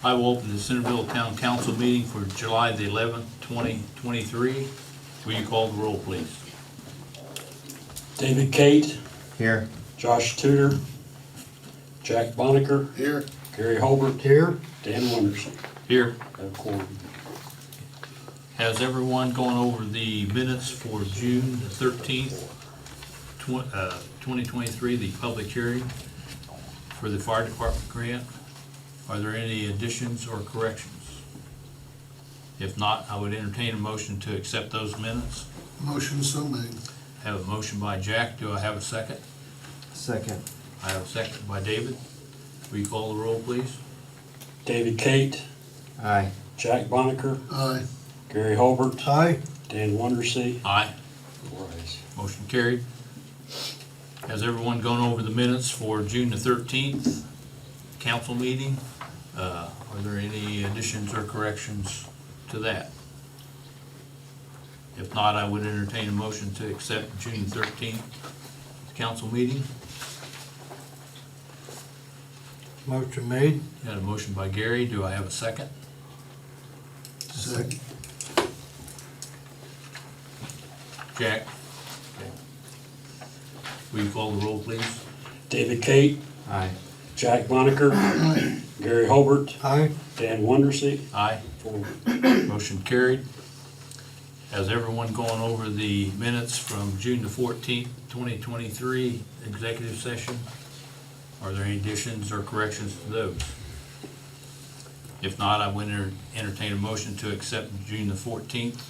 I will open the Centerville Town Council meeting for July the 11th, 2023. Will you call the roll, please? David Kate, Here. Josh Tudor, Jack Bonneker, Here. Gary Holbert, Here. Dan Wondersen. Here. Have a quorum. Has everyone gone over the minutes for June the 13th, 2023, the public hearing for the fire department grant? Are there any additions or corrections? If not, I would entertain a motion to accept those minutes. Motion so made. Have a motion by Jack. Do I have a second? Second. I have a second by David. Will you call the roll, please? David Kate, Aye. Jack Bonneker, Aye. Gary Holbert, Aye. Dan Wondersen. Aye. 4 ayes. Motion carried. Has everyone gone over the minutes for June the 13th council meeting? Are there any additions or corrections to that? If not, I would entertain a motion to accept June 13th council meeting. Motion made. Got a motion by Gary. Do I have a second? Second. Jack? Okay. Will you call the roll, please? David Kate, Aye. Jack Bonneker, Aye. Gary Holbert, Aye. Dan Wondersen. Aye. 4. Motion carried. Has everyone gone over the minutes from June the 14th, 2023 executive session? Are there any additions or corrections to those? If not, I would entertain a motion to accept June the 14th.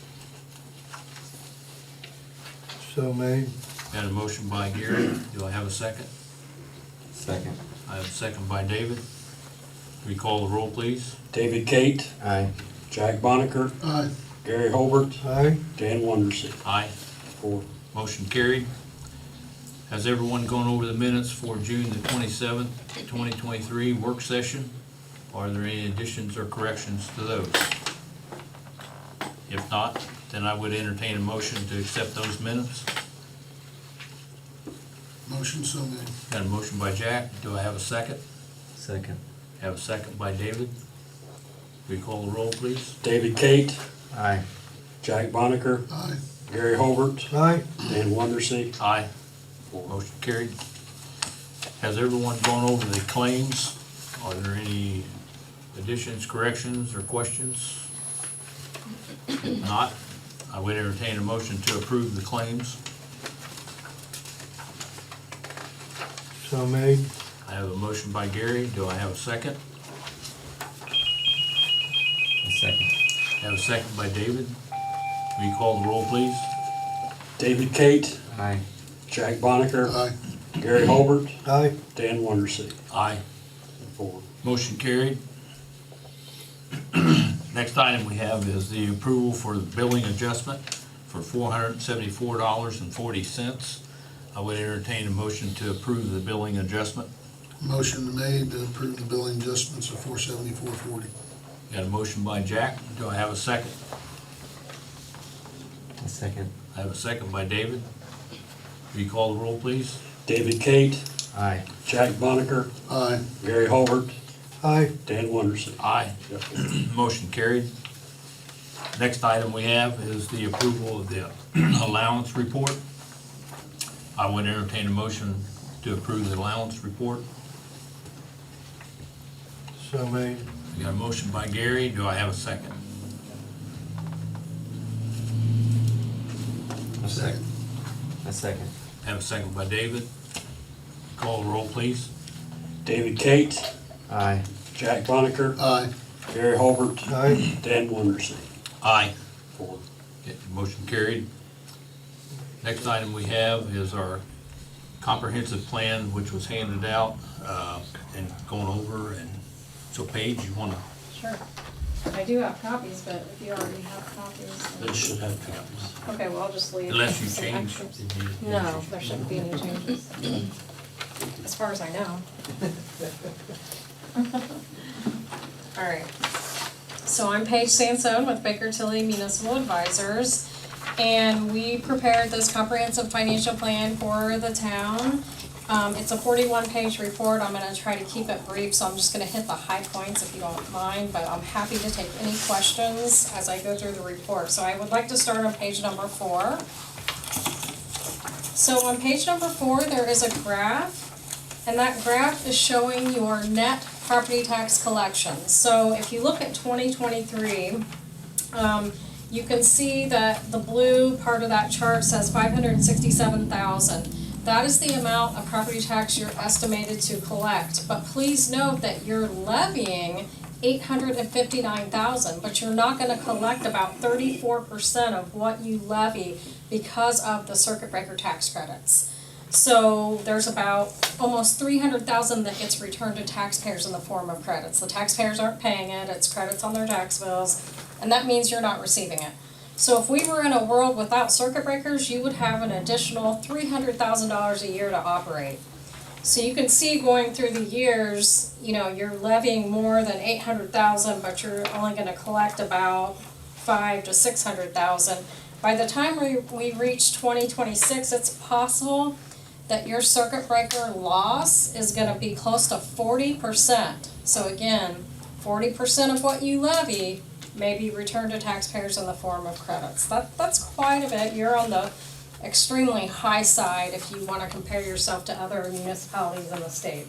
So made. Got a motion by Gary. Do I have a second? Second. I have a second by David. Will you call the roll, please? David Kate, Aye. Jack Bonneker, Aye. Gary Holbert, Aye. Dan Wondersen. Aye. 4. Motion carried. Has everyone gone over the minutes for June the 27th, 2023 work session? Are there any additions or corrections to those? If not, then I would entertain a motion to accept those minutes. Motion so made. Got a motion by Jack. Do I have a second? Second. Have a second by David. Will you call the roll, please? David Kate, Aye. Jack Bonneker, Aye. Gary Holbert, Aye. Dan Wondersen. Aye. 4. Motion carried. Has everyone gone over the claims? Are there any additions, corrections, or questions? If not, I would entertain a motion to approve the claims. So made. I have a motion by Gary. Do I have a second? Second. I have a second by David. Will you call the roll, please? David Kate, Aye. Jack Bonneker, Aye. Gary Holbert, Aye. Dan Wondersen. Aye. 4. Motion carried. Next item we have is the approval for the billing adjustment for $474.40. I would entertain a motion to approve the billing adjustment. Motion made to approve the billing adjustments of $474.40. Got a motion by Jack. Do I have a second? A second. I have a second by David. Will you call the roll, please? David Kate, Aye. Jack Bonneker, Aye. Gary Holbert, Aye. Dan Wondersen. Aye. Motion carried. Next item we have is the approval of the allowance report. I would entertain a motion to approve the allowance report. So made. We got a motion by Gary. Do I have a second? A Second. A second. Have a second by David. Call the roll, please. David Kate, Aye. Jack Bonneker, Aye. Gary Holbert, Aye. Dan Wondersen. Aye. 4. Okay, motion carried. Next item we have is our comprehensive plan, which was handed out and going over. And so Paige, you want to? Sure. I do have copies, but if you already have copies. They then- should have copies. Okay, well, I'll just leave. Unless you some change. extras. did you- No, there shouldn't be any changes. As far as I know. All right. So I'm Paige Sansone with Baker Tilly Municipal Advisors, and we prepared this comprehensive financial plan for the town. It's a 41-page report. I'm gonna try to keep it brief, so I'm just gonna hit the high points if you don't mind, but I'm happy to take any questions as I go through the report. So I would like to start on page number 4. So on page number 4, there is a graph, and that graph is showing your net property tax collections. So if you look at 2023, you can see that the blue part of that chart says 567,000. That is the amount of property tax you're estimated to collect. But please note that you're levying 859,000, but you're not gonna collect about 34% of what you levy because of the circuit breaker tax credits. So there's about almost 300,000 that gets returned to taxpayers in the form of credits. The taxpayers aren't paying it, it's credits on their tax bills, and that means you're not receiving it. So if we were in a world without circuit breakers, you would have an additional $300,000 a year to operate. So you can see going through the years, you know, you're levying more than 800,000, but you're only gonna collect about 500,000 to 600,000. By the time we reach 2026, it's possible that your circuit breaker loss is gonna be close to 40%. So again, 40% of what you levy may be returned to taxpayers in the form of credits. That's quite a bit. You're on the extremely high side if you want to compare yourself to other municipalities in the state.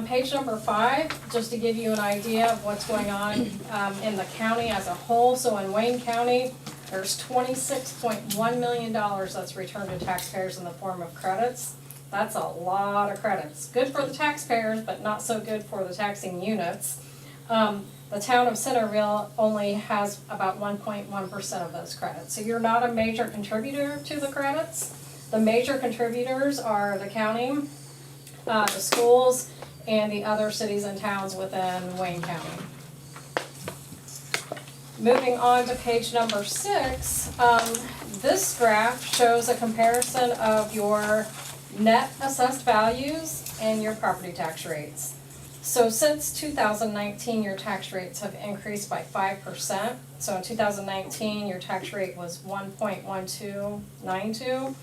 Page number 5, just to give you an idea of what's going on in the county as a whole. So in Wayne County, there's $26.1 million that's returned to taxpayers in the form of credits. That's a lot of credits. Good for the taxpayers, but not so good for the taxing units. The town of Centerville only has about 1.1% of those credits. So you're not a major contributor to the credits. The major contributors are the county, the schools, and the other cities and towns within Wayne County. Moving on to page number 6, this graph shows a comparison of your net assessed values and your property tax rates. So since 2019, your tax rates have increased by 5%. So in 2019, your tax rate was 1.1292.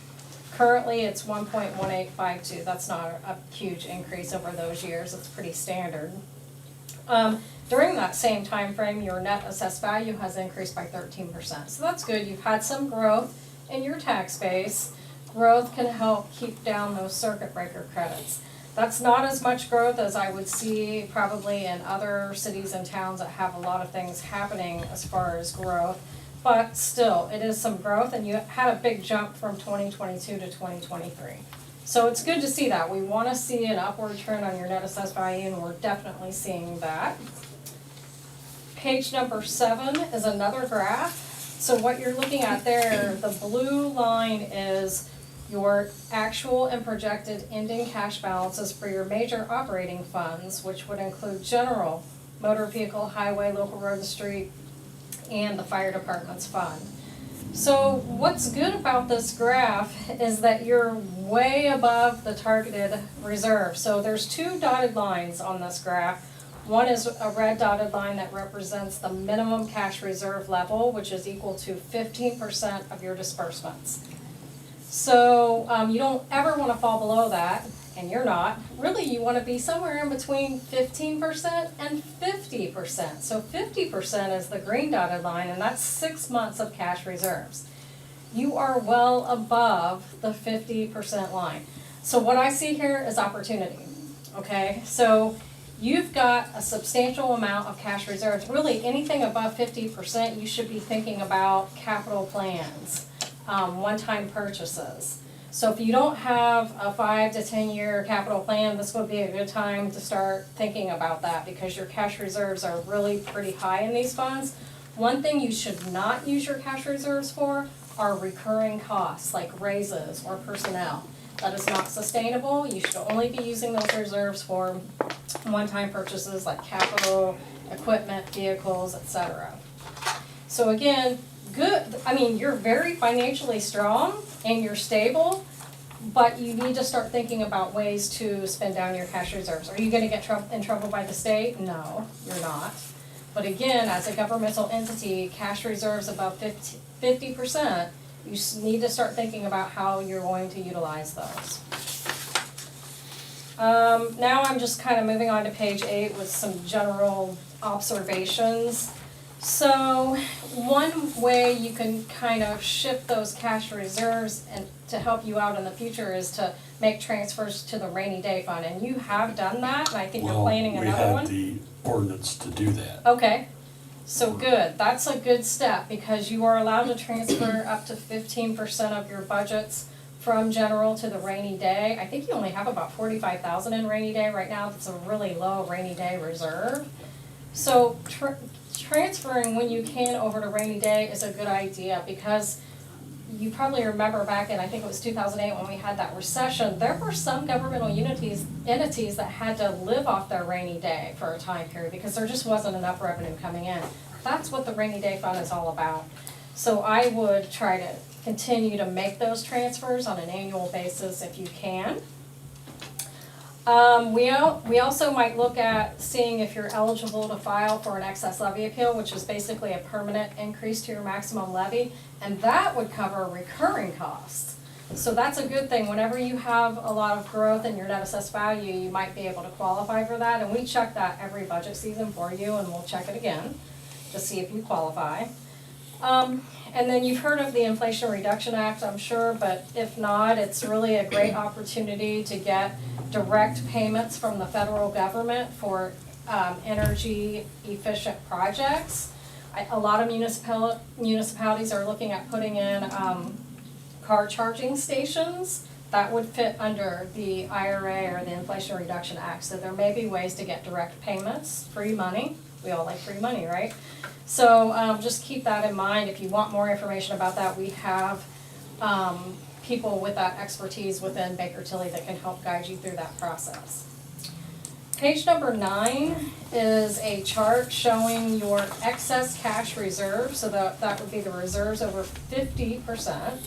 Currently, it's 1.1852. That's not a huge increase over those years. It's pretty standard. During that same time frame, your net assessed value has increased by 13%. So that's good. You've had some growth in your tax base. Growth can help keep down those circuit breaker credits. That's not as much growth as I would see probably in other cities and towns that have a lot of things happening as far as growth. But still, it is some growth, and you had a big jump from 2022 to 2023. So it's good to see that. We want to see an upward trend on your net assessed value, and we're definitely seeing that. Page number 7 is another graph. So what you're looking at there, the blue line is your actual and projected ending cash balances for your major operating funds, which would include general, motor vehicle, highway, local road and street, and the fire department's fund. So what's good about this graph is that you're way above the targeted reserve. So there's 2 dotted lines on this graph. One is a red dotted line that represents the minimum cash reserve level, which is equal to 15% of your disbursements. So you don't ever want to fall below that, and you're not. Really, you want to be somewhere in between 15% and 50%. So 50% is the green dotted line, and that's 6 months of cash reserves. You are well above the 50% line. So what I see here is opportunity, okay? So you've got a substantial amount of cash reserves. Really, anything above 50%, you should be thinking about capital plans. One-time purchases. So if you don't have a 5 to 10 year capital plan, this would be a good time to start thinking about that, because your cash reserves are really pretty high in these funds. One thing you should not use your cash reserves for are recurring costs like raises or personnel. That is not sustainable. You should only be using those reserves for one-time purchases like capital, equipment, vehicles, etc. So again, you're very financially strong and you're stable, but you need to start thinking about ways to spend down your cash reserves. Are you going to get in trouble by the state? No, you're not. But again, as a governmental entity, cash reserves above 50% You need to start thinking about how you're going to utilize those. Now I'm just kind of moving on to page 8 with some general observations. So one way you can kind of shift those cash reserves and to help you out in the future is to make transfers to the rainy day fund, and you have done that, and I think you're planning another one. Well, we had the ordinance to do that. Okay, so good, that's a good step, because you are allowed to transfer up to 15% of your budgets from general to the rainy day. I think you only have about 45,000 in rainy day right now, that's a really low rainy day reserve. So transferring when you can over to rainy day is a good idea, because you probably remember back in, I think it was 2008 when we had that recession, there were some governmental entities that had to live off their rainy day for a time period because there just wasn't enough revenue coming in. That's what the rainy day fund is all about. So I would try to continue to make those transfers on an annual basis if you can. We also might look at seeing if you're eligible to file for an excess levy appeal, which is basically a permanent increase to your maximum levy, and that would cover recurring costs. So that's a good thing. Whenever you have a lot of growth in your net assessed value, you might be able to qualify for that, and we check that every budget season for you, and we'll check it again to see if you qualify. And then you've heard of the Inflation Reduction Act, I'm sure, but if not, it's really a great opportunity to get direct payments from the federal government for energy efficient projects. A lot of municipalities are looking at putting in car charging stations. That would fit under the IRA or the Inflation Reduction Act. So there may be ways to get direct payments, free money. We all like free money, right? So just keep that in mind. If you want more information about that, we have people with that expertise within Baker Tilly that can help guide you through that process. Page number 9 is a chart showing your excess cash reserve. So that would be the reserves over 50%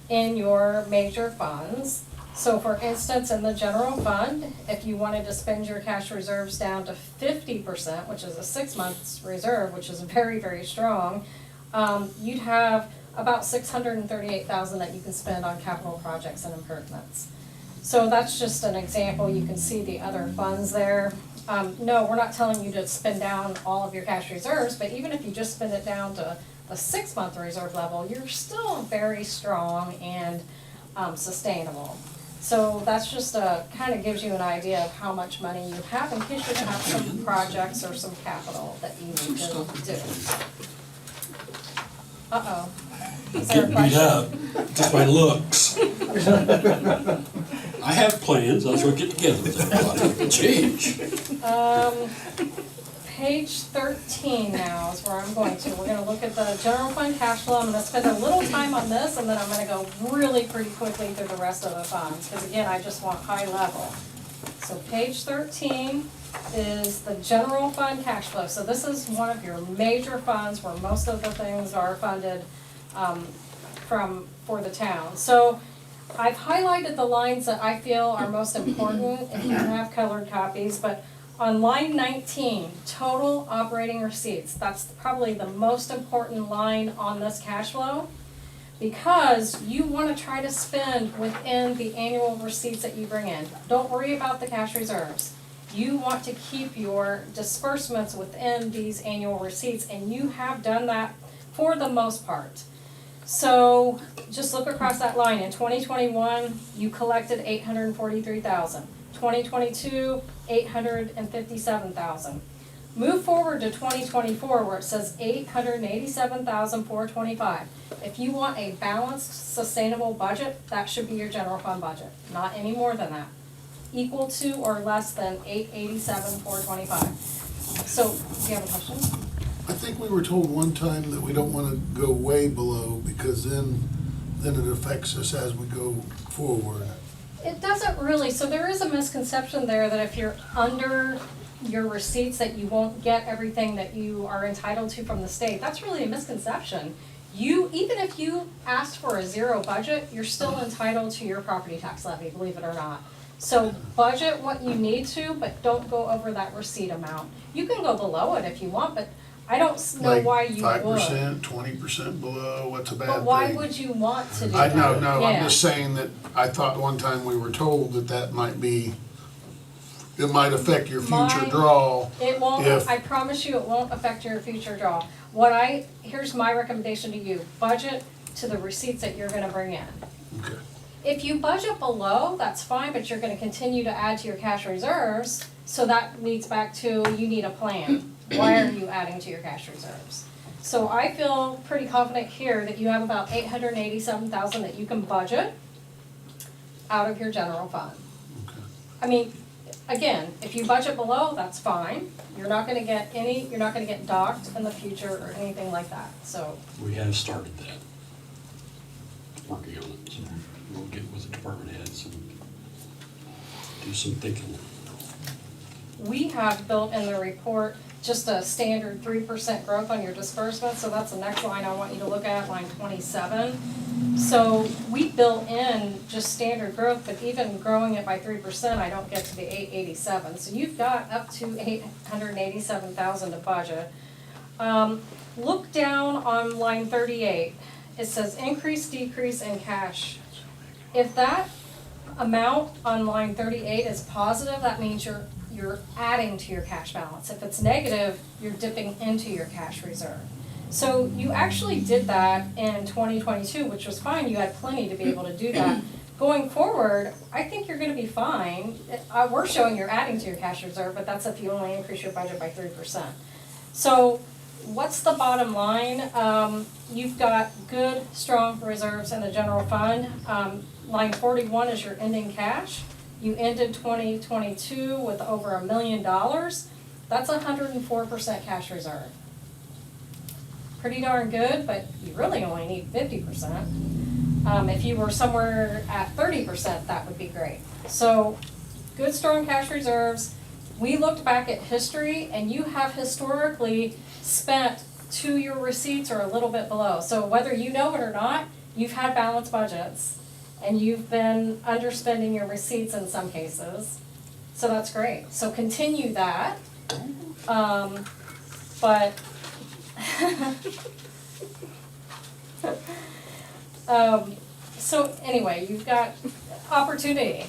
in your major funds. So for instance, in the general fund, if you wanted to spend your cash reserves down to 50%, which is a 6 months reserve, which is very, very strong, you'd have about $638,000 that you can spend on capital projects and improvements. So that's just an example. You can see the other funds there. No, we're not telling you to spend down all of your cash reserves, but even if you just spend it down to the 6 month reserve level, you're still very strong and sustainable. So that's just kind of gives you an idea of how much money you have in case you have some projects or some capital that you need to do. Uh-oh. Is there a Getting beat question? up, just by looks. I have plans, I was gonna get together with everybody. Change. Page 13 now is where I'm going to. We're gonna look at the general fund cash flow. I'm gonna spend a little time on this, and then I'm gonna go really pretty quickly through the rest of the funds, because again, I just want high level. So page 13 is the general fund cash flow. So this is one of your major funds where most of the things are funded for the town. So I've highlighted the lines that I feel are most important, if you have colored copies, but on line 19, total operating receipts, that's probably the most important line on this cash flow, because you want to try to spend within the annual receipts that you bring in. Don't worry about the cash reserves. You want to keep your disbursements within these annual receipts, and you have done that for the most part. So just look across that line. In 2021, you collected $843,000. 2022, $857,000. Move forward to 2024 where it says $887,425. If you want a balanced, sustainable budget, that should be your general fund budget, not any more than that. Equal to or less than $887,425. So, do you have a question? I think we were told one time that we don't want to go way below because then it affects us as we go forward. It doesn't really, so there is a misconception there that if you're under your receipts that you won't get everything that you are entitled to from the state. That's really a misconception. Even if you asked for a zero budget, you're still entitled to your property tax levy, believe it or not. So budget what you need to, but don't go over that receipt amount. You can go below it if you want, but I don't know why you Like would. 5%, 20% below, what's a bad thing? But why would you want to do I that? know, no, I'm Yeah. just saying that I thought one time we were told that that might be, it might affect your future My- draw. It won't, If- I promise you, it won't affect your future draw. Here's my recommendation to you, budget to the receipts that you're gonna bring in. Okay. If you budget below, that's fine, but you're gonna continue to add to your cash reserves, so that leads back to, you need a plan. Why are you adding to your cash reserves? So I feel pretty confident here that you have about $887,000 that you can budget out of your general fund. Okay. I mean, again, if you budget below, that's fine. You're not gonna get docked in the future or anything like that, so. We have started that. Working on it, so we'll get with the department heads and do some thinking. We have built in the report just a standard 3% growth on your disbursement, so that's the next line I want you to look at, line 27. So we built in just standard growth, but even growing it by 3%, I don't get to the 887. So you've got up to 887,000 to budget. Look down on line 38. It says increase, decrease in cash. If that amount on line 38 is positive, that means you're adding to your cash balance. If it's negative, you're dipping into your cash reserve. So you actually did that in 2022, which was fine. You had plenty to be able to do that. Going forward, I think you're gonna be fine. We're showing you're adding to your cash reserve, but that's if you only increase your budget by 3%. So what's the bottom line? You've got good, strong reserves in the general fund. Line 41 is your ending cash. You ended 2022 with over $1 million. That's 104% cash reserve. Pretty darn good, but you really only need 50%. If you were somewhere at 30%, that would be great. So, good, strong cash reserves. We looked back at history, and you have historically spent to your receipts or a little bit below. So whether you know it or not, you've had balanced budgets. And you've been underspending your receipts in some cases, so that's great. So continue that, but so anyway, you've got opportunity.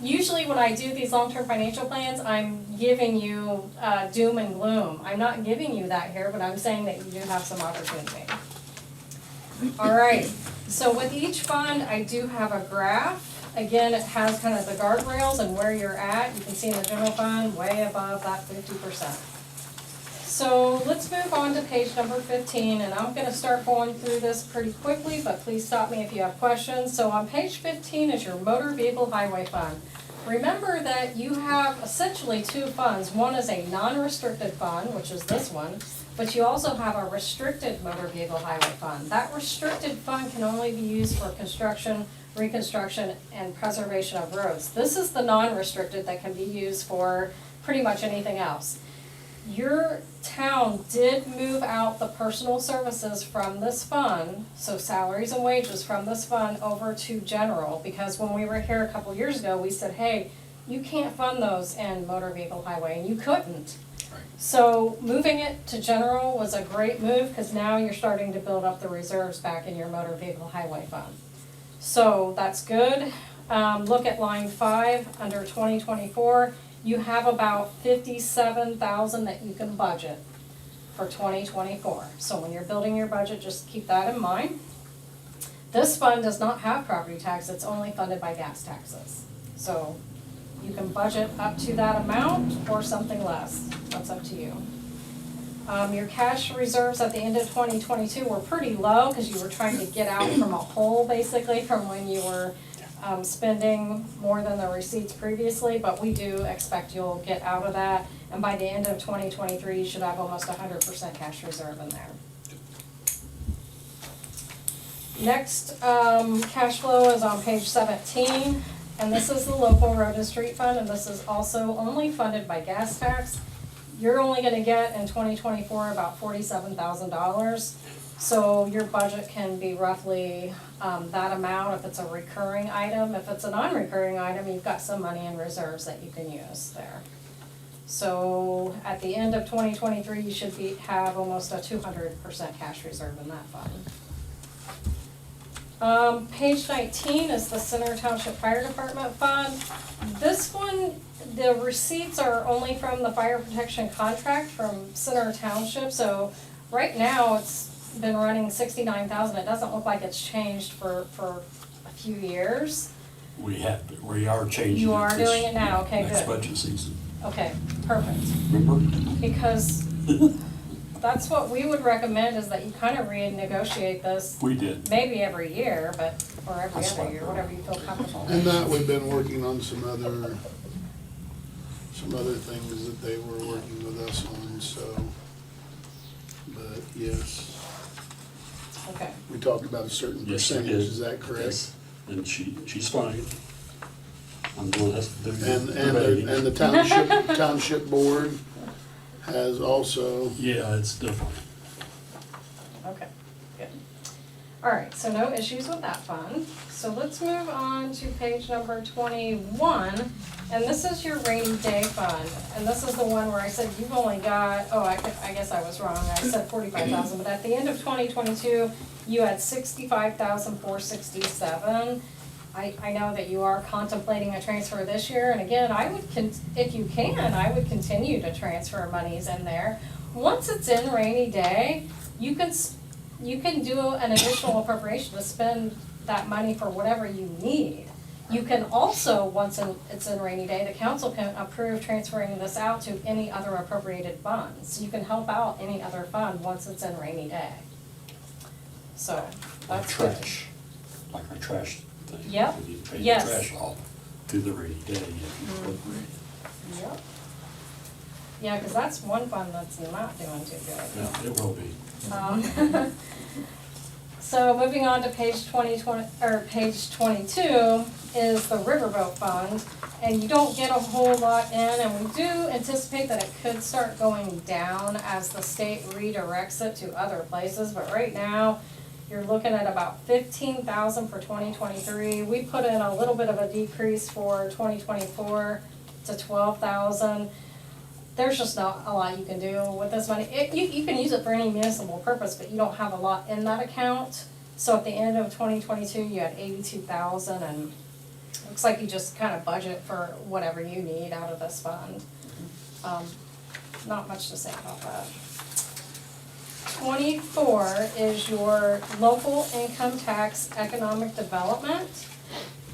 Usually when I do these long-term financial plans, I'm giving you doom and gloom. I'm not giving you that here, but I'm saying that you do have some opportunity. All right. So with each fund, I do have a graph. Again, it has kind of the guardrails and where you're at. You can see in the general fund, way above that 50%. So let's move on to page number 15, and I'm gonna start going through this pretty quickly, but please stop me if you have questions. So on page 15 is your motor vehicle highway fund. Remember that you have essentially two funds. One is a non-restricted fund, which is this one, but you also have a restricted motor vehicle highway fund. That restricted fund can only be used for construction, reconstruction, and preservation of roads. This is the non-restricted that can be used for pretty much anything else. Your town did move out the personal services from this fund, so salaries and wages from this fund over to general, because when we were here a couple years ago, we said, hey, you can't fund those in motor vehicle highway, and you couldn't. So moving it to general was a great move, because now you're starting to build up the reserves back in your motor vehicle highway fund. So that's good. Look at line 5 under 2024. You have about 57,000 that you can budget for 2024. So when you're building your budget, just keep that in mind. This fund does not have property tax, it's only funded by gas taxes. So you can budget up to that amount or something less, that's up to you. Your cash reserves at the end of 2022 were pretty low because you were trying to get out from a hole basically from when you were spending more than the receipts previously, but we do expect you'll get out of that. And by the end of 2023, you should have almost 100% cash reserve in there. Next, cash flow is on page 17, and this is the local road and street fund, and this is also only funded by gas tax. You're only gonna get in 2024 about $47,000. So your budget can be roughly that amount if it's a recurring item. If it's a non-recurring item, you've got some money in reserves that you can use there. So at the end of 2023, you should have almost a 200% cash reserve in that fund. Page 19 is the Center Township Fire Department Fund. This one, the receipts are only from the fire protection contract from Center Township, so right now it's been running $69,000. It doesn't look like it's changed for a few years. We are changing it. You are this doing it now, okay, Next good. budget season, Okay, perfect. remember? Because that's what we would recommend, is that you kind of renegotiate this We did. maybe every year, or every That's other fine. year, whatever you feel comfortable And with. that, we've been working on some other things that they were working with us on, so. But yes, Okay, we talked about a certain Yes, you percentage, did. is that correct? Yes. And she's fine. I'm the one that has to do And, the rating. and the township board has also, Yeah, it's different. okay, good. All right, so no issues with that fund. So let's move on to page number 21, and this is your rainy day fund. And this is the one where I said you've only got, I guess I was wrong, I said 45,000, but at the end of 2022, you had 65,467. I know that you are contemplating a transfer this year, and again, if you can, I would continue to transfer monies in there. Once it's in rainy day, you can do an additional appropriation to spend that money for whatever you need. You can also, once it's in rainy day, the council can approve transferring this out to any other appropriated funds. So you can help out any other fund once it's in rainy day. So, Like that's good. trash, like our trash thing. Yep. When you pay the Yes. trash off through the rainy day, if you appropriate. Yep. Yeah, cause that's one fund that's not doing too good. Yeah, it will be. So moving on to page 22 is the riverboat fund, and you don't get a whole lot in, and we do anticipate that it could start going down as the state redirects it to other places, but right now, you're looking at about 15,000 for 2023. We put in a little bit of a decrease for 2024 to 12,000. There's just not a lot you can do with this money. You can use it for any municipal purpose, but you don't have a lot in that account. So at the end of 2022, you had 82,000, and it looks like you just kind of budget for whatever you need out of this fund. Not much to say about that. 24 is your local income tax economic development.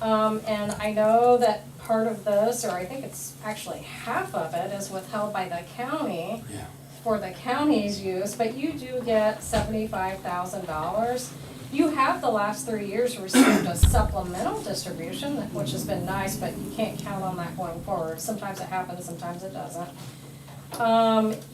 And I know that part of this, or I think it's actually half of it, is withheld by the county Yeah. for the county's use, but you do get $75,000. You have the last 3 years received a supplemental distribution, which has been nice, but you can't count on that going forward. Sometimes it happens, sometimes it doesn't.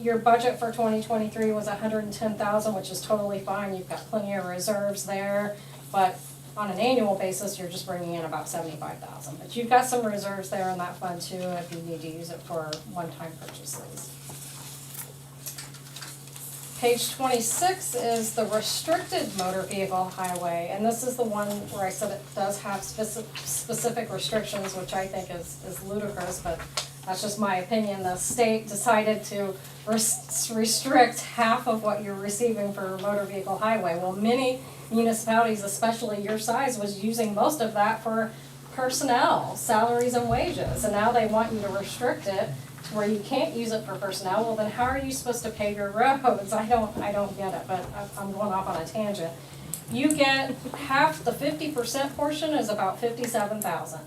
Your budget for 2023 was 110,000, which is totally fine. You've got plenty of reserves there, but on an annual basis, you're just bringing in about 75,000. But you've got some reserves there in that fund too, if you need to use it for one-time purchases. Page 26 is the restricted motor vehicle highway, and this is the one where I said it does have specific restrictions, which I think is ludicrous, but that's just my opinion. The state decided to restrict half of what you're receiving for motor vehicle highway. Well, many municipalities, especially your size, was using most of that for personnel, salaries and wages, and now they want you to restrict it to where you can't use it for personnel. Well, then how are you supposed to pave your roads? I don't get it, but I'm going off on a tangent. You get half, the 50% portion is about 57,000.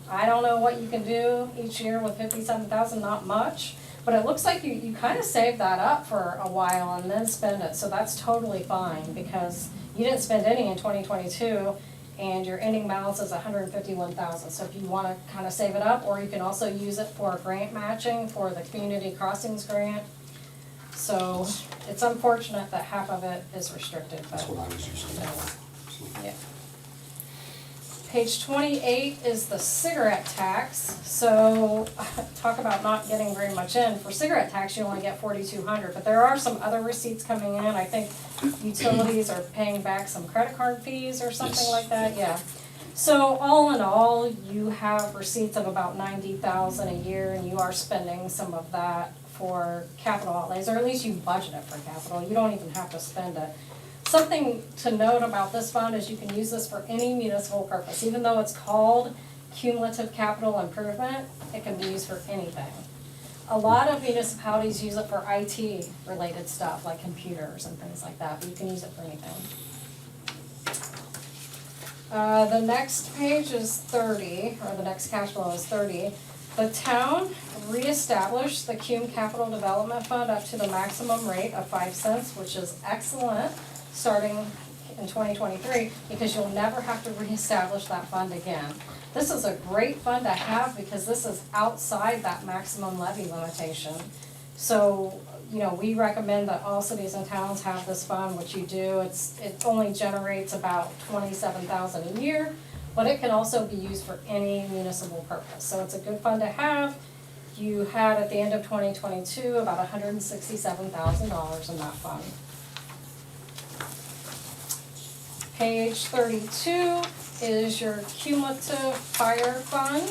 I don't know what you can do each year with 57,000, not much, but it looks like you kind of save that up for a while and then spend it, so that's totally fine, because you didn't spend any in 2022, and your ending balance is 151,000. So if you want to kind of save it up, or you can also use it for grant matching for the community crossings grant. So it's unfortunate that half of it is restricted, but. That's what I was using that for. So, Yeah. Page 28 is the cigarette tax. So talk about not getting very much in. For cigarette tax, you only get 4,200, but there are some other receipts coming in. I think utilities are paying back some credit card fees or something Yes. like that, yeah. So all in all, you have receipts of about 90,000 a year, and you are spending some of that for capital outlays, or at least you budget it for capital. You don't even have to spend it. Something to note about this fund is you can use this for any municipal purpose. Even though it's called cumulative capital improvement, it can be used for anything. A lot of municipalities use it for IT related stuff, like computers and things like that, but you can use it for anything. The next page is 30, or the next cash flow is 30. The town reestablished the Cume Capital Development Fund up to the maximum rate of 5 cents, which is excellent, starting in 2023, because you'll never have to reestablish that fund again. This is a great fund to have because this is outside that maximum levy limitation. So, you know, we recommend that all cities and towns have this fund, which you do. It only generates about 27,000 a year, but it can also be used for any municipal purpose. So it's a good fund to have. You had at the end of 2022 about $167,000 in that fund. Page 32 is your cumulative fire fund.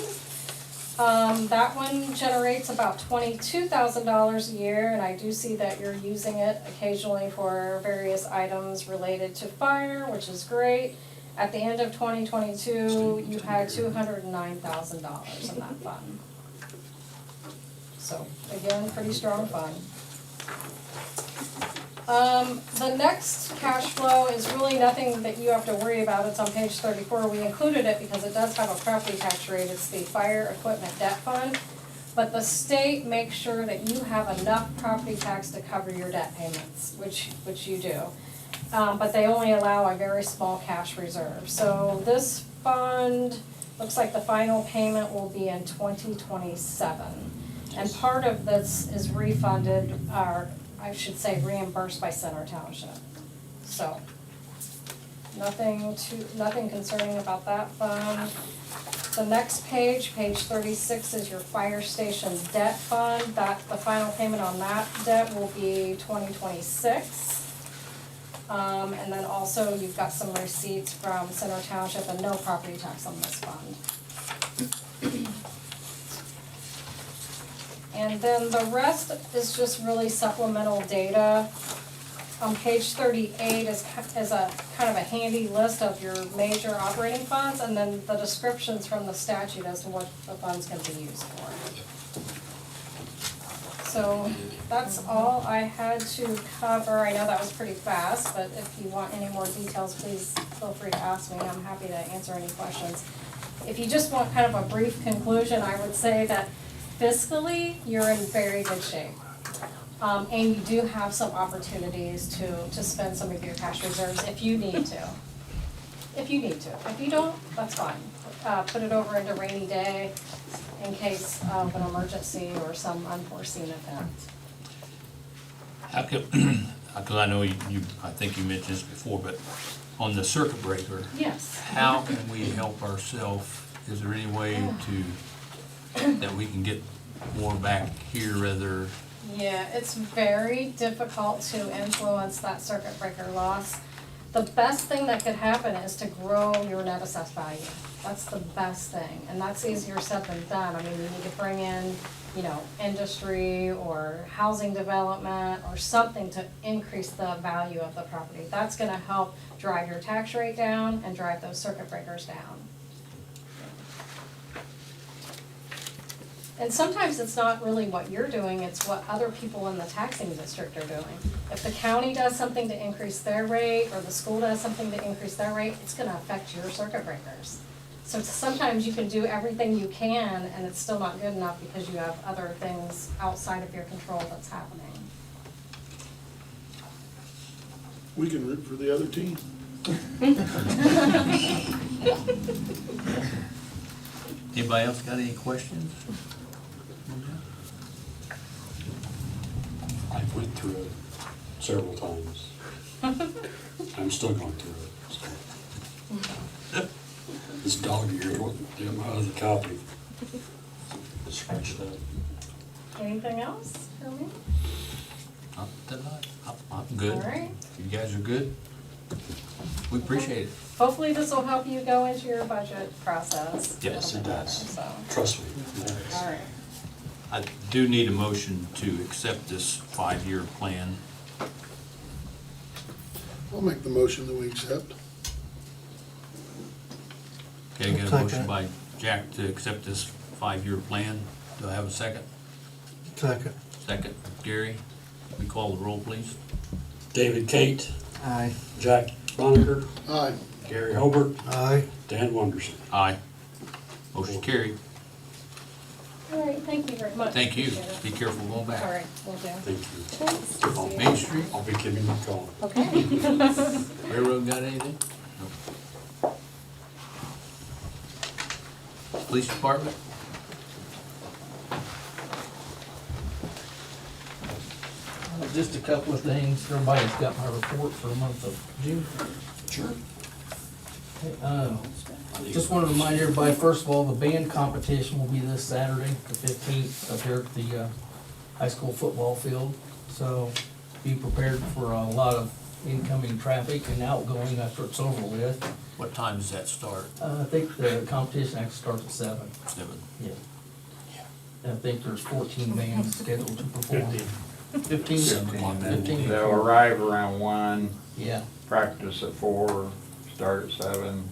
That one generates about $22,000 a year, and I do see that you're using it occasionally for various items related to fire, which is great. At the end of 2022, you had $209,000 in that fund. So again, pretty strong fund. The next cash flow is really nothing that you have to worry about. It's on page 34. We included it because it does have a property tax rate. It's the fire equipment debt fund. But the state makes sure that you have enough property tax to cover your debt payments, which you do. But they only allow a very small cash reserve. So this fund looks like the final payment will be in 2027. And part of this is refunded, or I should say reimbursed by Center Township. So, nothing concerning about that fund. The next page, page 36, is your fire station debt fund. The final payment on that debt will be 2026. And then also you've got some receipts from Center Township and no property tax on this fund. And then the rest is just really supplemental data. On page 38 is a kind of a handy list of your major operating funds, and then the descriptions from the statute as to what the funds can be used for. So that's all I had to cover. I know that was pretty fast, but if you want any more details, please feel free to ask me. I'm happy to answer any questions. If you just want kind of a brief conclusion, I would say that fiscally, you're in very good shape. And you do have some opportunities to spend some of your cash reserves if you need to. If you need to. If you don't, that's fine. Put it over into rainy day in case of an emergency or some unforeseen event. How could, because I know I think you mentioned this before, but on the circuit breaker, Yes. how can we help ourselves? Is there any way that we can get more back here rather? Yeah, it's very difficult to influence that circuit breaker loss. The best thing that could happen is to grow your net assessed value. That's the best thing, and that's easier said than done. I mean, you need to bring in, industry or housing development or something to increase the value of the property. That's gonna help drive your tax rate down and drive those circuit breakers down. And sometimes it's not really what you're doing, it's what other people in the taxing district are doing. If the county does something to increase their rate, or the school does something to increase their rate, it's gonna affect your circuit breakers. So sometimes you can do everything you can, and it's still not good enough because you have other things outside of your control that's happening. We can root for the other team. Anybody else got any questions? I went through it several times. I'm still going through it, so. This dog of yours, my other copy. Scratched up. Anything else for me? Not tonight. I'm good. All right. You guys are good? We appreciate it. hopefully this will help you go into your budget process. a Yes, little it bit better, does. So, Trust me. all right. I do need a motion to accept this 5-year plan. I'll make the motion that we accept. Okay, I got a Second. motion by Jack to accept this 5-year plan. Do I have a second? Second. Second, Gary. We call the roll, please. David Kate, Aye. Jack Bonneker, Aye. Gary Hobart, Aye. Dan Wondersen. Aye. Motion carried. All right, thank you very much. Thank you. Appreciate it. Be careful going All back. right, will do. Thank you. Thanks. On See you. Main Street, I'll be giving you a call. Okay. railroad got anything? No. Police department? Just a couple of things. Everybody's got my report for the month of June. Sure. Just want to remind everybody, first of all, the band competition will be this Saturday, the 15th, up here at the high school football field. So be prepared for a lot of incoming traffic and outgoing after it's over with. What time does that start? I think the competition actually starts at 7. 7. Yeah. I think there's 14 bands scheduled to perform. 15? 15. They'll arrive around 1, Yeah. practice at 4, start at 7,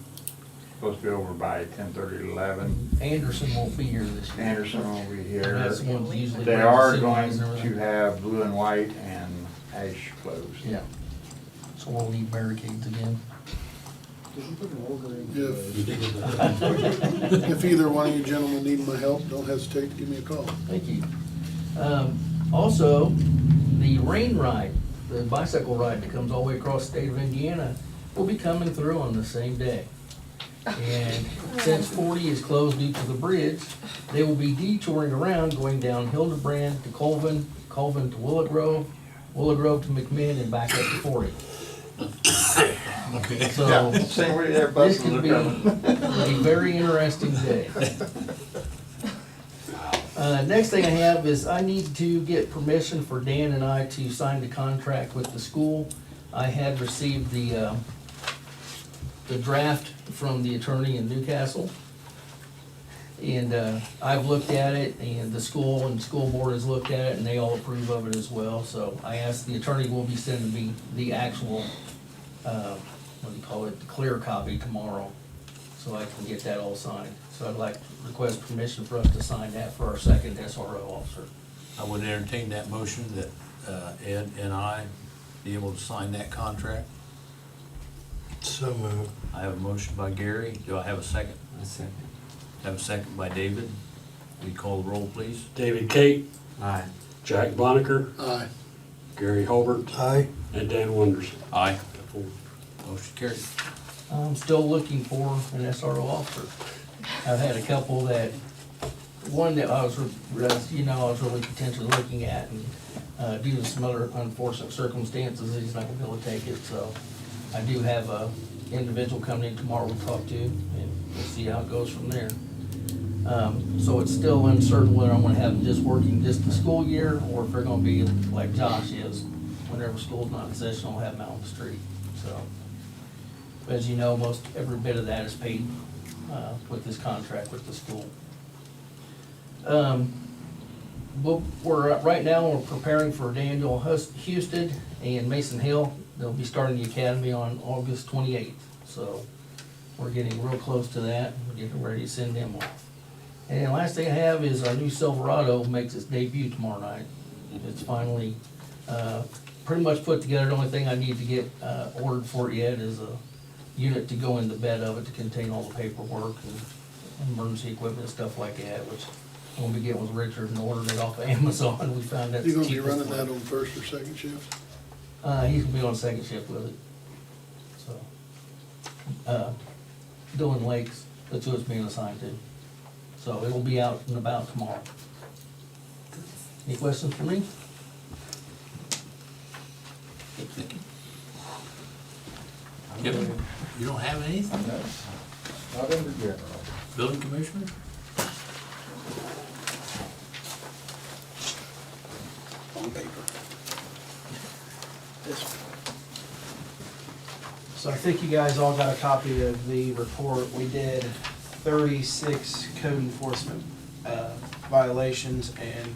supposed to be over by 10:30, 11. Anderson won't be here this year. Anderson will be here. That's the ones usually. They bring are the going cities and everything. to have blue and white and ash clothes. Yeah. So we'll need barricades again. If either one of you gentlemen need my help, don't hesitate to give me a call. Thank you. Also, the rain ride, the bicycle ride that comes all the way across the state of Indiana, will be coming through on the same day. And since 40 is closed due to the bridge, they will be detouring around, going down Hildebrand to Colvin, Colvin to Willow Grove, Willow Grove to McMinn, and back up to 40. Okay. So, Same way their this buses could are be coming. a very interesting day. Next thing I have is I need to get permission for Dan and I to sign the contract with the school. I had received the draft from the attorney in Newcastle. And I've looked at it, and the school and the school board has looked at it, and they all approve of it as well. So I asked, the attorney will be sending me the actual, what do you call it, the clear copy tomorrow, so I can get that all signed. So I'd like to request permission for us to sign that for our second SRO officer. I would entertain that motion that Ed and I be able to sign that contract. So moved. I have a motion by Gary. Do I have a second? A second. I have a second by David. We call the roll, please. David Kate, Aye. Jack Bonneker, Aye. Gary Hobart, Aye. and Dan Wondersen. Aye. Motion carried. I'm still looking for an SRO officer. I've had a couple that, one that I was really potentially looking at, and due to some other unfortunate circumstances, he's not gonna be able to take it, so I do have a individual coming in tomorrow we'll talk to, and we'll see how it goes from there. So it's still uncertain whether I'm gonna have them just working just the school year, or if they're gonna be like Josh is, whenever school's not in session, I'll have them out on the street, so. As you know, most, every bit of that is paid, with this contract with the school. But right now, we're preparing for Daniel Houston and Mason Hill. They'll be starting the academy on August 28th, so we're getting real close to that. We're getting ready to send them off. And last thing I have is our new Silverado makes its debut tomorrow night. It's finally, pretty much put together. The only thing I need to get, ordered for it yet is a unit to go in the bed of it to contain all the paperwork and emergency equipment and stuff like that, which I'm gonna be getting with Richard and ordering it off of Amazon. We found that. You gonna be running that on first or second shift? He's gonna be on second shift with it, so. Dylan Lakes, that's who it's being assigned to. So it will be out and about tomorrow. Any questions for me? Yep. You don't have anything? Not under general. Building commissioner? On paper. This So I think you guys all got a copy of the report. We did 36 code enforcement violations, and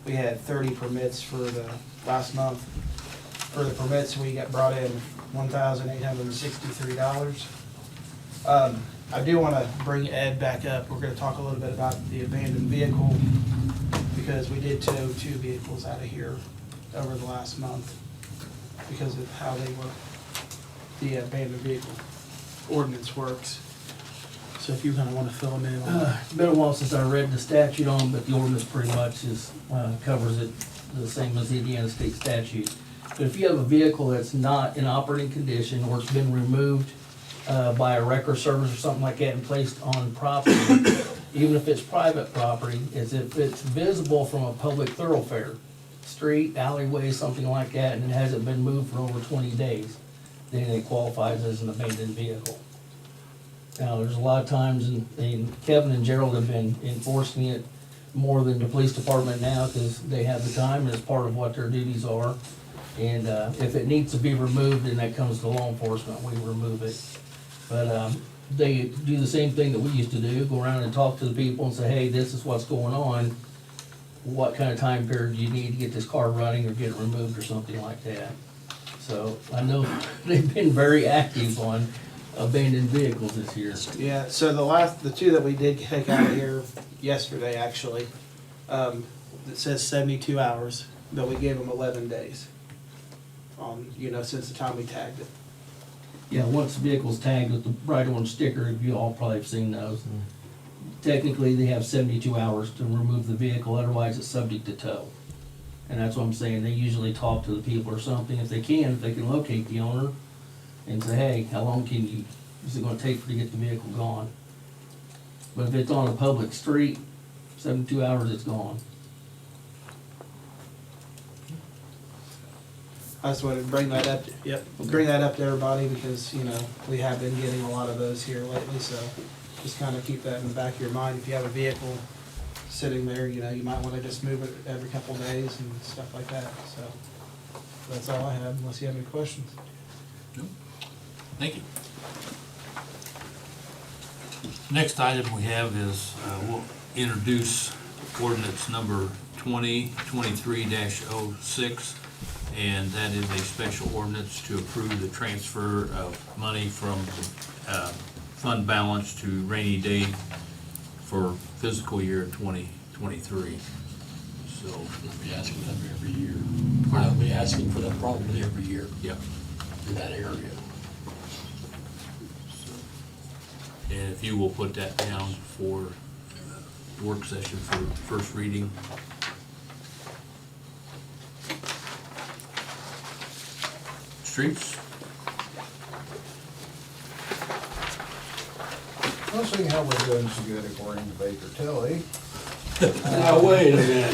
we had 30 permits for the last month. For the permits, we got brought in $1,863. I do want to bring Ed back up. We're going to talk a little bit about the abandoned vehicle, because we did tow 2 vehicles out of here over the last month because of how the abandoned vehicle ordinance works. So if you kind of want to fill them in on It's been a while since I read the statute on, but the ordinance pretty much covers it the same as the Indiana state statute. But if you have a vehicle that's not in operating condition, or it's been removed by a wrecker service or something like that and placed on property, even if it's private property, is if it's visible from a public thoroughfare, street, alleyway, something like that, and it hasn't been moved for over 20 days, then it qualifies as an abandoned vehicle. Now, there's a lot of times, and Kevin and Gerald have been enforcing it more than the police department now, because they have the time, and it's part of what their duties are. And if it needs to be removed, then that comes to law enforcement, we remove it. But they do the same thing that we used to do, go around and talk to the people and say, hey, this is what's going on. What kind of time period do you need to get this car running or get it removed or something like that? So I know they've been very active on abandoned vehicles this year. Yeah, so the 2 that we did take out of here yesterday, actually, it says 72 hours, but we gave them 11 days on, since the time we tagged it. Yeah, once the vehicle's tagged with the bright orange sticker, you all probably have seen those. Technically, they have 72 hours to remove the vehicle, otherwise it's subject to tow. And that's what I'm saying, they usually talk to the people or something, if they can locate the owner and say, hey, how long is it gonna take for you to get the vehicle gone? But if it's on a public street, 72 hours, it's gone. I just wanted to bring that up, bring that up to everybody, because, we have been getting a lot of those here lately, so just kind of keep that in the back of your mind. If you have a vehicle sitting there, you might want to just move it every couple days and stuff like that, so that's all I have, unless you have any questions. Thank you. Next item we have is, we'll introduce ordinance number 2023-06, and that is a special ordinance to approve the transfer of money from fund balance to rainy day for fiscal year 2023. So, We'll be asking them every year. I'll be asking for that probably every year yeah. in that area. And if you will put that down for work session for first reading. Streets? Let's see how we're doing so good according to Baker Tilly. Now, wait a minute.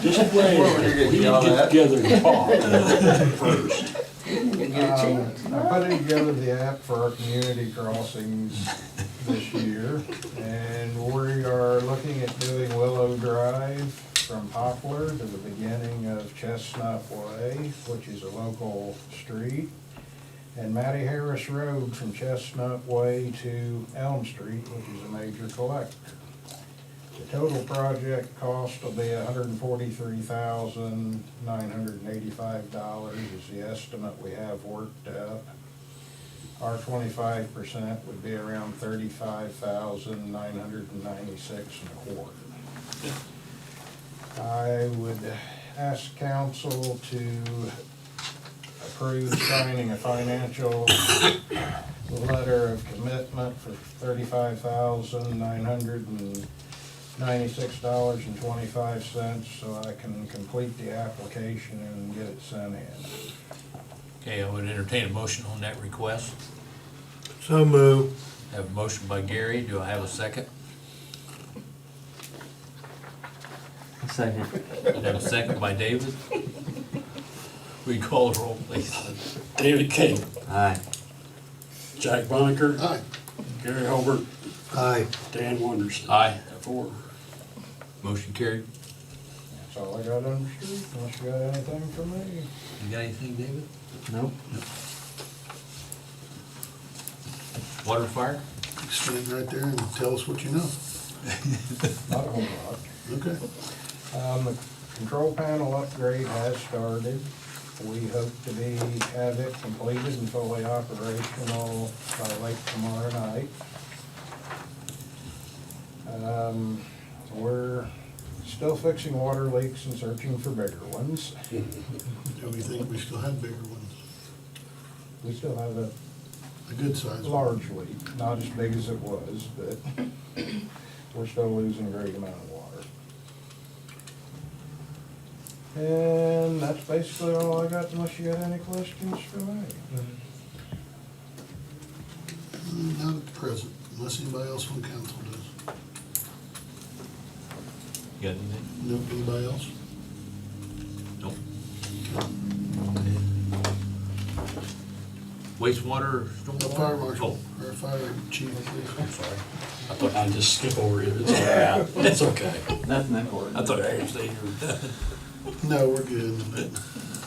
Just wait. We need to get together and talk first. I put together the app for our community crossings this year, and we are looking at doing Willow Drive from Poplar to the beginning of Chestnut Way, which is a local street, and Matty Harris Road from Chestnut Way to Elm Street, which is a major collector. The total project cost will be $143,985 is the estimate we have worked up. Our 25% would be around $35,996.25. I would ask council to approve signing a financial letter of commitment for $35,996.25 so I can complete the application and get it sent in. Okay, I would entertain a motion on that request. So moved. Have a motion by Gary, do I have a second? A second. I have a second by David. We call the roll, please. David King, Aye. Jack Bonneker, Aye. Gary Holbert, Aye. Dan Wondersen. Aye. 4. Motion carried. That's all I got on the street, unless you got anything for me. You got anything, David? Nope. Water fire? Stand right there and tell us what you know. Not a whole lot. Okay. The control panel upgrade has started. We hope to have it completed and fully operational by late tomorrow night. We're still fixing water leaks and searching for bigger ones. Do we think we still have bigger ones? We still have a A good size one? large leak, not as big as it was, but we're still losing a great amount of water. And that's basically all I got, unless you got any questions for me. Not at the present, unless anybody else from council does. You got anything? Nope, anybody else? Nope. Wastewater, The stormwater? fire marshal, Oh, or fire chief, please. I'm sorry. I thought I'd just skip over it. It's all right. It's okay. Nothing important. I thought you were saying you were done. No, we're good, but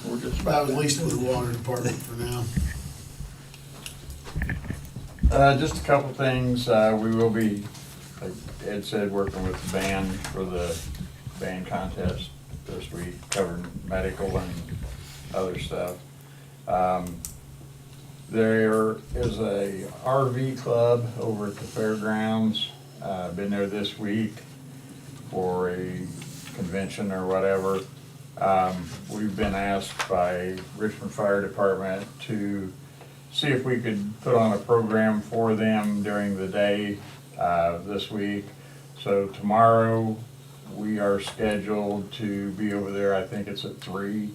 We're just about at least with the water department for now. Just a couple things, we will be, like Ed said, working with the band for the band contest this week, covering medical and other stuff. There is a RV club over at the fairgrounds, been there this week for a convention or whatever. We've been asked by Richmond Fire Department to see if we could put on a program for them during the day this week. So tomorrow, we are scheduled to be over there, I think it's at 3,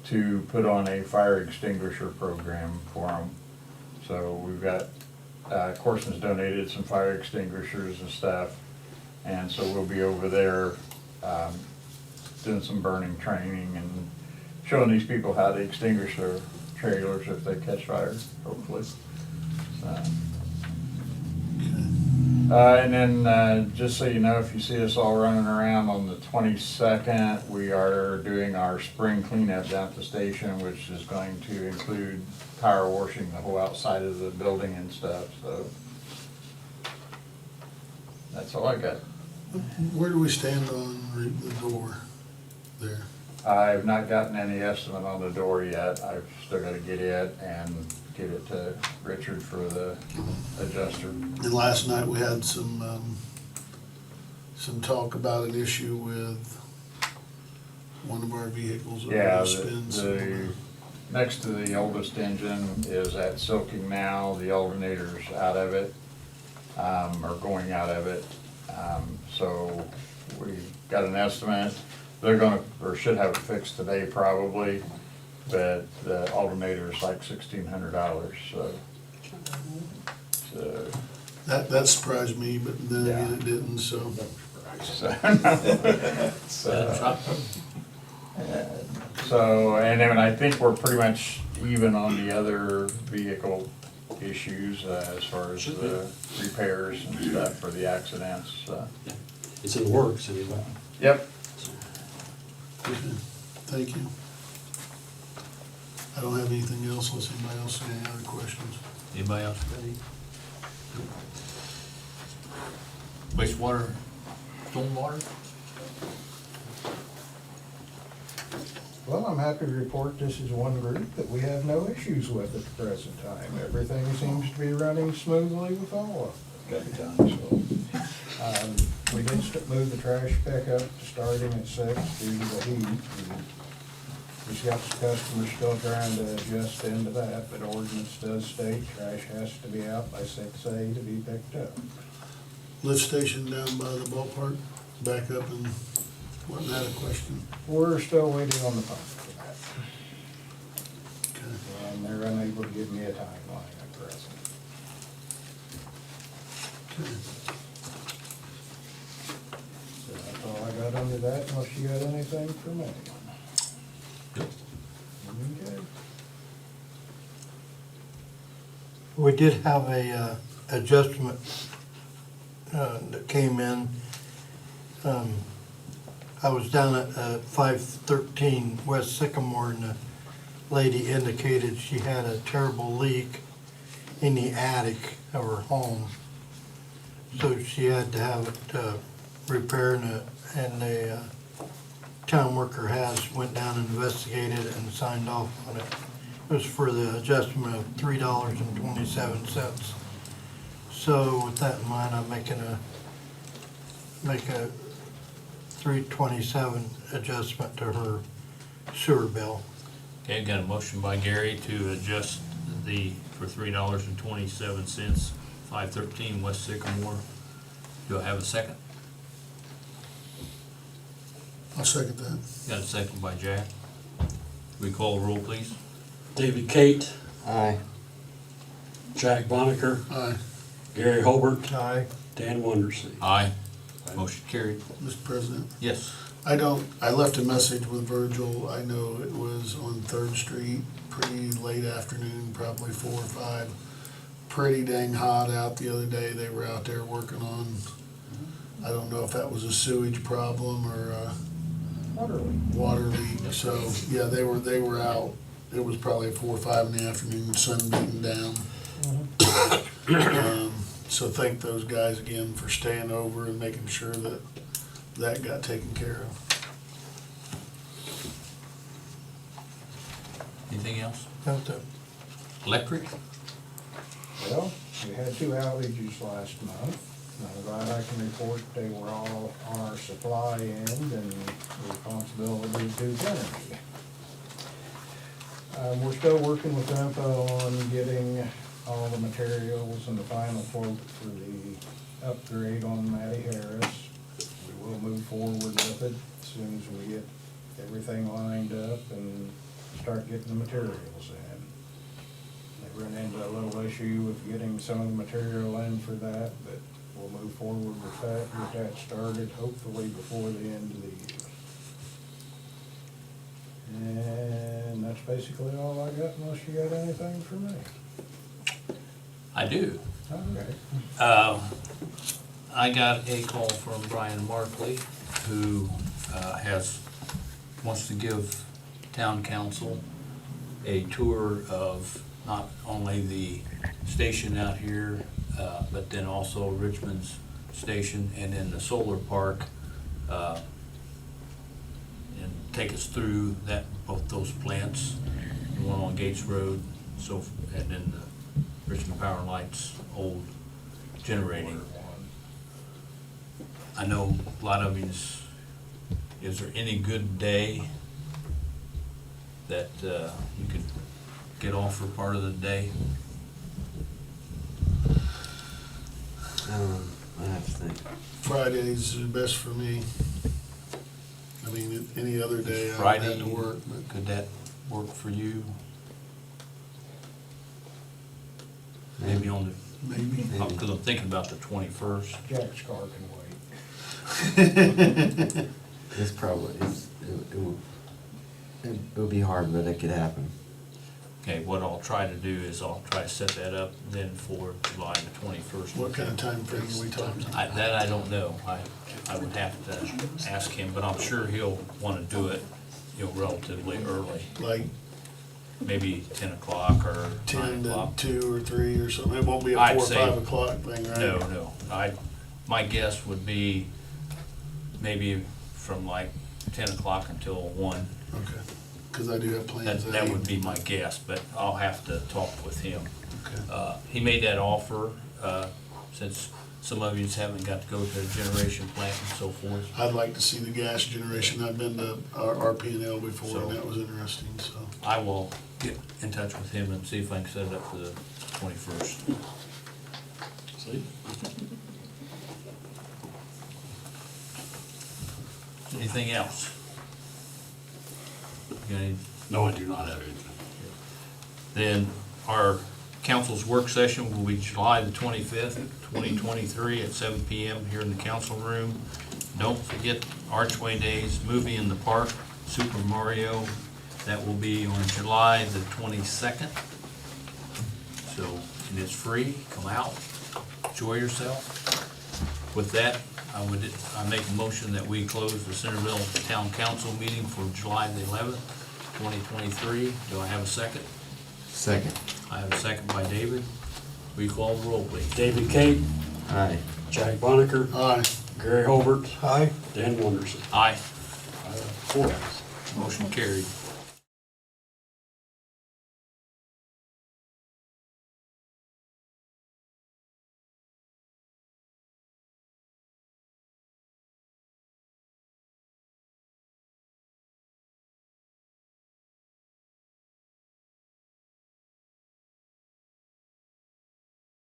to put on a fire extinguisher program for them. So we've got, Corson's donated some fire extinguishers and stuff, and so we'll be over there doing some burning training and showing these people how to extinguish their trailers if they catch fire, hopefully. So. And then, just so you know, if you see us all running around on the 22nd, we are doing our spring cleanup down at the station, which is going to include power washing the whole outside of the building and stuff, so. That's all I got. Where do we stand on the door there? I've not gotten any estimate on the door yet. I've still gotta get it and get it to Richard for the adjuster. And last night we had some talk about an issue with one of our vehicles. that Yeah, was spin next to the oldest engine is at Silking now, the alternator's out of it, or going out of it. So we got an estimate. They're gonna, or should have it fixed today probably, but the alternator's like $1,600, so. That surprised me, but then again, Yeah. it didn't, so. So, and then I think we're pretty much even on the other vehicle issues as far as the repairs and stuff for the accidents. Yeah. It's in the works anyway. Yep. Okay, thank you. I don't have anything else unless anybody else has any other questions. Anybody else got any? Wastewater, stormwater? Well, I'm happy to report this is one group that we have no issues with at the present time. Everything seems to be running smoothly with all of them. So, we did move the trash pickup to starting at 6 due to the heat. We've got some customers still trying to adjust into that, but ordinance does state trash has to be out by 6 A to be picked up. Lift station down by the ballpark, back up, and wasn't that a question? We're still waiting on the pump for that, Okay. and they're unable to give me a timeline at present. Okay. So that's all I got under that, unless you got anything for me. Okay. We did have a adjustment that came in. I was down at 513 West Sycamore, and the lady indicated she had a terrible leak in the attic of her home. So she had to have it repaired, and the town worker went down and investigated it and signed off on it. It was for the adjustment of $3.27. So with that in mind, I'm make a $3.27 adjustment to her sewer bill. Okay, got a motion by Gary to adjust for $3.27, 513 West Sycamore. Do I have a second? I'll second that. Got a second by Jack. We call the roll, please. David Kate, Aye. Jack Bonneker, Aye. Gary Holbert, Aye. Dan Wondersen. Aye. Motion carried. Mr. President, Yes. I left a message with Virgil. I know it was on Third Street, pretty late afternoon, probably 4 or 5. Pretty dang hot out the other day. They were out there working on, I don't know if that was a sewage problem or a water leak. So, yeah, they were out. It was probably 4 or 5 in the afternoon, sun beating down. So thank those guys again for staying over and making sure that got taken care of. Anything else? That's it. Electric? Well, we had 2 outages last month. I'm glad I can report they were all on our supply end and the responsibility of Duke Energy. We're still working with INFO on getting all the materials and the final quote for the upgrade on Matty Harris. We will move forward with it as soon as we get everything lined up and start getting the materials in. They run into a little issue with getting some of the material in for that, but we'll move forward with that, get that started hopefully before the end of the year. And that's basically all I got, unless you got anything for me. I do. Okay. I got a call from Brian Markley, who wants to give town council a tour of not only the station out here, but then also Richmond's station and then the solar park, and take us through both those plants, the one on Gates Road, and then the Richmond Power and Light's old generating. I know a lot of is there any good day that you could get off for part of the day? I have to think. Fridays are best for me. I mean, any other day I would Friday, have to work, but could that work for you? Maybe on the, maybe. because I'm thinking about the 21st. Jack's car can wait. It's probably, it will be hard, but it could happen. Okay, what I'll try to do is I'll try to set that up then for July the 21st. What kind of time frame are we talking? That I don't know. I would have to ask him, but I'm sure he'll want to do it, relatively early. Like Maybe 10 o'clock or 9 10 to o'clock. 2 or 3 or something? It won't be a I'd 4 or say- 5 o'clock thing, right? No. My guess would be maybe from like 10 o'clock until 1. Okay, because I do have plans. That would be my guess, but I'll have to talk with him. Okay. He made that offer, since some of you haven't got to go to the generation plant and so forth. I'd like to see the gas generation. I've been to RP&L before, So- and that was interesting, so. I will get in touch with him and see if I can set it up for the 21st. See? Anything else? You got any? No, I do not have anything. Then our council's work session will be July the 25th, 2023 at 7 PM here in the council room. Don't forget Archway Days, movie in the park, Super Mario. That will be on July the 22nd. So it is free, come out, enjoy yourself. With that, I make a motion that we close the Centerville Town Council meeting for July the 11th, 2023. Do I have a second? Second. I have a second by David. Will you call the roll, please? David Kate, Aye. Jack Bonneker, Aye. Gary Holbert, Hi. Dan Wonderson. Aye. 4 ayes. Motion carried.